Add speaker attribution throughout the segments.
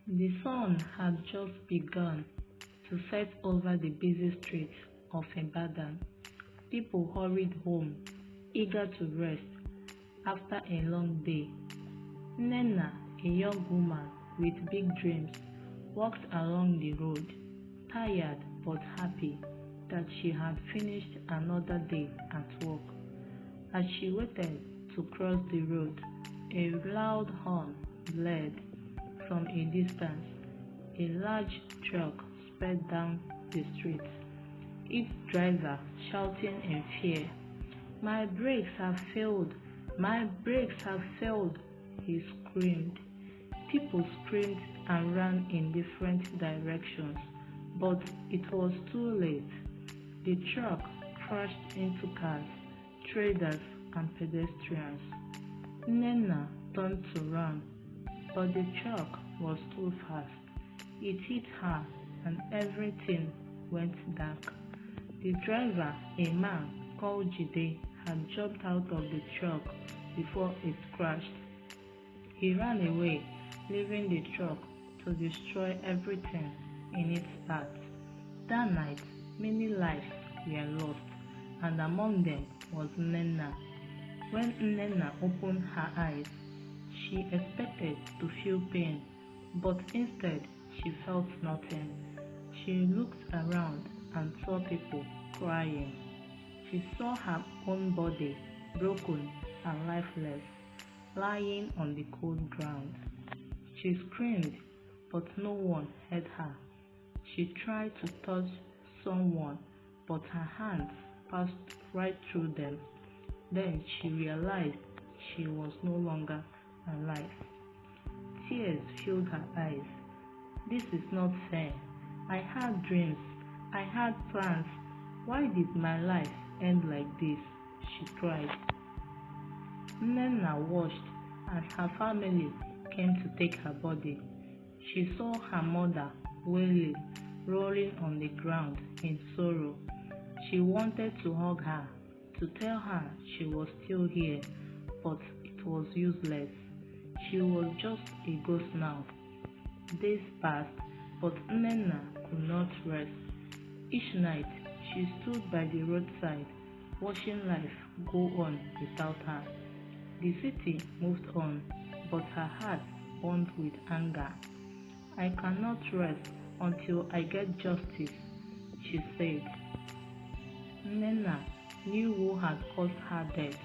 Speaker 1: The sun had just begun to set over the busy streets of Ibadan. People hurried home, eager to rest after a long day. Nnenna, a young woman with big dreams, walked along the road, tired but happy that she had finished another day at work. As she waited to cross the road, a loud horn blared from a distance. A large truck sped down the street, its driver shouting in fear. "My brakes have failed! My brakes have failed!" he screamed. People screamed and ran in different directions, but it was too late. The truck crashed into cars, traders, and pedestrians. Nnenna turned to run, but the truck was too fast. It hit her and everything went dark. The driver, a man called Jide, had jumped out of the truck before it crashed. He ran away, leaving the truck to destroy everything in its path. That night, many lives were lost, and among them was Nnenna. When Nnenna opened her eyes, she expected to feel pain, but instead she felt nothing. She looked around and saw people crying. She saw her own body, broken and lifeless, lying on the cold ground. She screamed, but no one heard her. She tried to touch someone, but her hands passed right through them. Then she realized she was no longer alive. Tears filled her eyes. "This is not fair. I had dreams. I had plans. Why did my life end like this?" she cried. Nnenna watched as her family came to take her body. She saw her mother wailing, rolling on the ground in sorrow. She wanted to hug her, to tell her she was still here, but it was useless. She was just a ghost now. Days passed, but Nnenna could not rest. Each night, she stood by the roadside, watching life go on without her. The city moved on, but her heart burned with anger. "I cannot rest until I get justice," she said. Nnenna knew who had caused her death: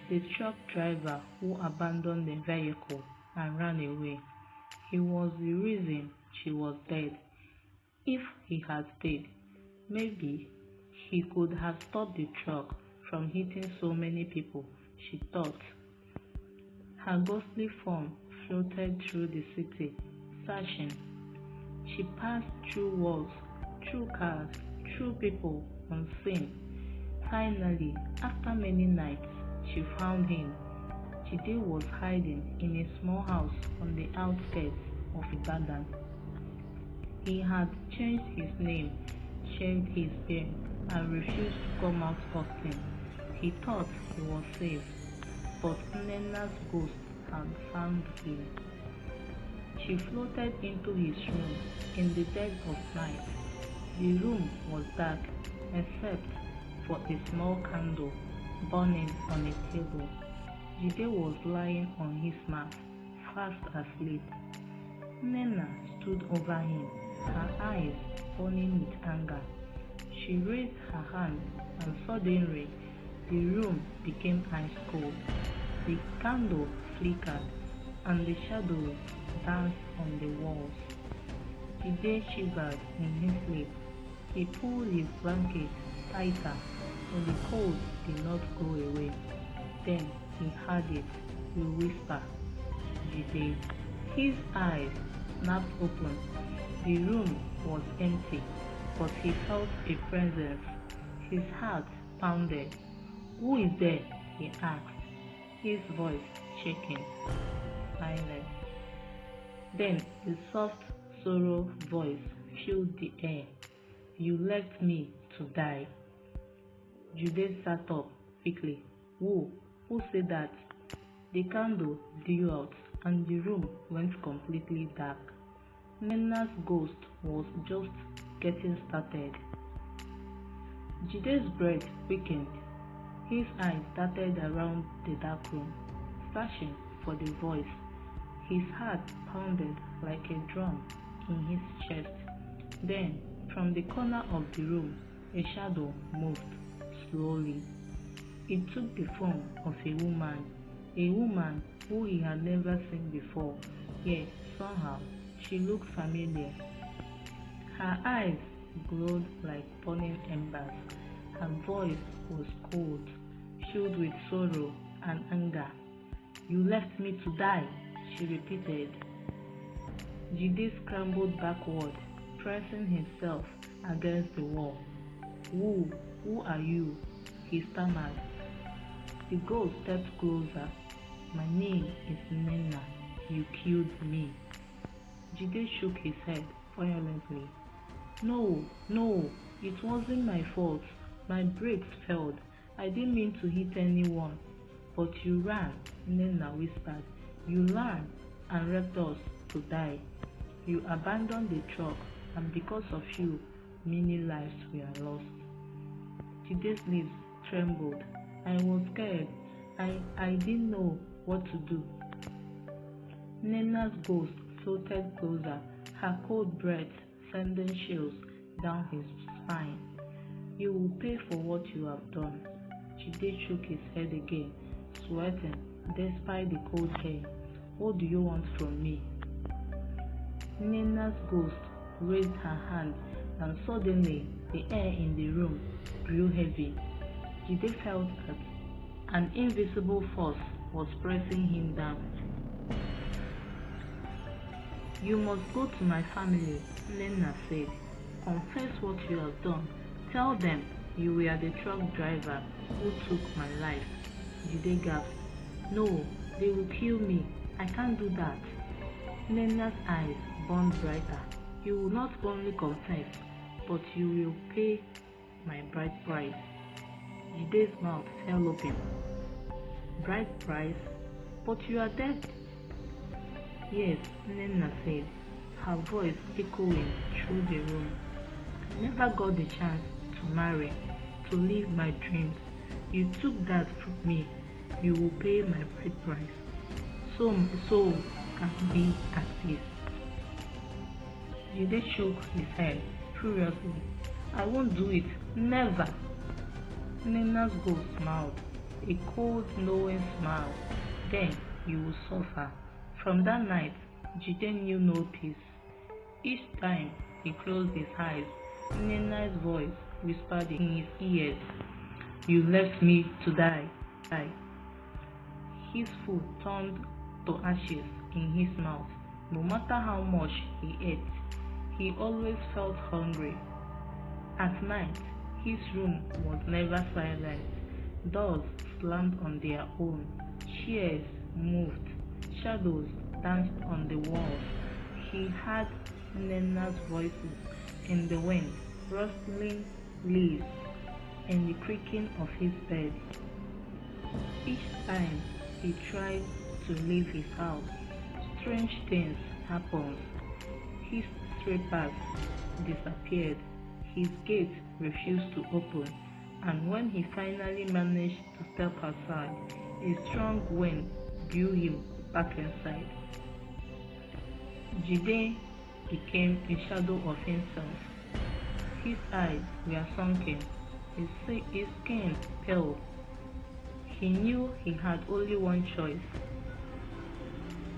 Speaker 1: the truck driver who abandoned the vehicle and ran away. He was the reason she was dead. If he had stayed, maybe he could have stopped the truck from hitting so many people, she thought. Her ghostly form floated through the city, searching. She passed through walls, through cars, through people, unseen. Finally, after many nights, she found him. Jide was hiding in a small house on the outskirts of Ibadan. He had changed his name, shaved his beard, and refused to come out often. He thought he was safe, but Nnenna's ghost had found him. She floated into his room in the dead of night. The room was dark, except for a small candle burning on a table. Jide was lying on his mat, fast asleep. Nnenna stood over him, her eyes burning with anger. She raised her hand, and suddenly the room became ice cold. The candle flickered, and the shadows danced on the walls. Jide shivered in his sleep. He pulled his blanket tighter, but the cold did not go away. Then he heard it, a whisper, "Jide." His eyes snapped open. The room was empty, but he felt a presence. His heart pounded. "Who is there?" he asked, his voice shaking. Silence. Then a soft sorrow voice filled the air. "You left me to die." Jide sat up quickly. "Who said that?" The candle blew out and the room went completely dark. Nnenna's ghost was just getting started. Jide's breath quickened. His eyes darted around the dark room, searching for the voice. His heart pounded like a drum in his chest. Then, from the corner of the room, a shadow moved slowly. It took the form of a woman who he had never seen before, yet somehow she looked familiar. Her eyes glowed like burning embers. Her voice was cold, filled with sorrow and anger. "You left me to die," she repeated. Jide scrambled backward, pressing himself against the wall. Who are you?" he stammered. The ghost stepped closer. "My name is Nnenna. You killed me." Jide shook his head violently. No, it wasn't my fault. My brakes failed. I didn't mean to hit anyone." "But you ran," Nnenna whispered. "You ran and left us to die. You abandoned the truck, and because of you, many lives were lost." Jide's lips trembled. "I was scared. I didn't know what to do." Nnenna's ghost floated closer, her cold breath sending chills down his spine. "You will pay for what you have done." Jide shook his head again, sweating despite the cold air. "What do you want from me?" Nnenna's ghost raised her hand, and suddenly the air in the room grew heavy. Jide felt that an invisible force was pressing him down. "You must go to my family," Nnenna said. "Confess what you have done. Tell them you were the truck driver who took my life." Jide gasped. "No, they will kill me. I can't do that." Nnenna's eyes burned brighter. "You will not only confess, but you will pay my bride price." Jide's mouth fell open. "Bride price? But you are dead." "Yes," Nnenna said, her voice echoing through the room. "I never got the chance to marry, to live my dreams. You took that from me. You will pay my bride price, so my soul can be at peace." Jide shook his head furiously. "I won't do it. Never." Nnenna's ghost smiled, a cold, knowing smile. "Then you will suffer." From that night, Jide knew no peace. Each time he closed his eyes, Nnenna's voice whispered in his ears, "You left me to die." His food turned to ashes in his mouth. No matter how much he ate, he always felt hungry. At night, his room was never silent. Doors slammed on their own. Chairs moved. Shadows danced on the walls. He heard Nnenna's voices in the wind, rustling leaves, and the creaking of his bed. Each time he tried to leave his house, strange things happened. His slippers disappeared. His gate refused to open, and when he finally managed to step outside, a strong wind blew him back inside. Jide became a shadow of himself. His eyes were sunken, his skin pale. He knew he had only one choice.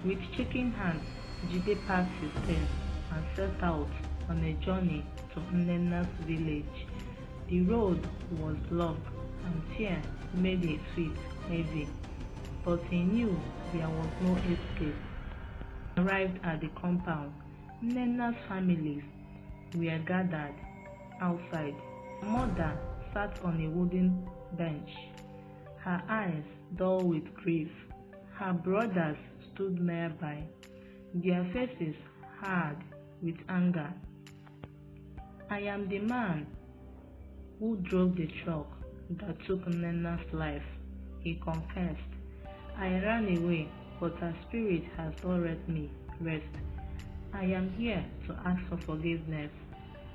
Speaker 1: With shaking hands, Jide packed his things and set out on a journey to Nnenna's village. The road was long, and fear made his feet heavy, but he knew there was no escape. Arrived at the compound, Nnenna's families were gathered outside. Her mother sat on a wooden bench, her eyes dull with grief. Her brothers stood nearby, their faces hard with anger. "I am the man who drove the truck that took Nnenna's life," he confessed. "I ran away, but her spirit has not let me rest. I am here to ask for forgiveness.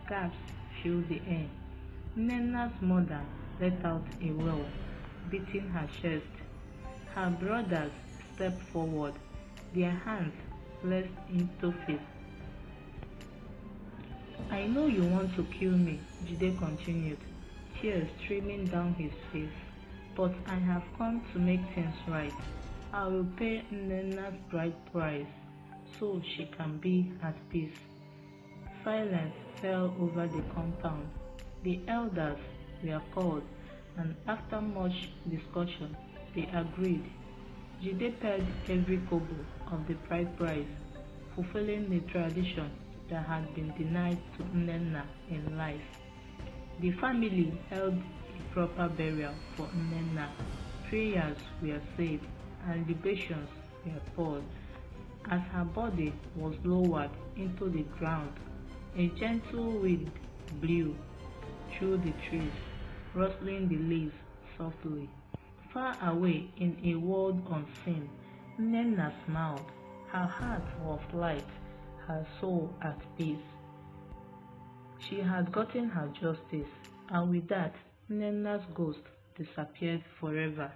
Speaker 1: Gasps filled the air. Nnenna's mother let out a wail, beating her chest. Her brothers stepped forward, their hands pressed into fists. I know you want to kill me, Jide continued, tears streaming down his face. But I have come to make things right. I will pay Nnenna's bride price so she can be at peace. Silence fell over the compound. The elders were called, and after much discussion, they agreed. Jide paid every kobo of the bride price, fulfilling the tradition that had been denied to Nnenna in life. The family held a proper burial for Nnenna. Prayers were said and libations were poured. As her body was lowered into the ground, a gentle wind blew through the trees, rustling the leaves softly. Far away in a world unseen, Nnenna smiled. Her heart was light, her soul at peace. She had gotten her justice, and with that, Nnenna's ghost disappeared forever.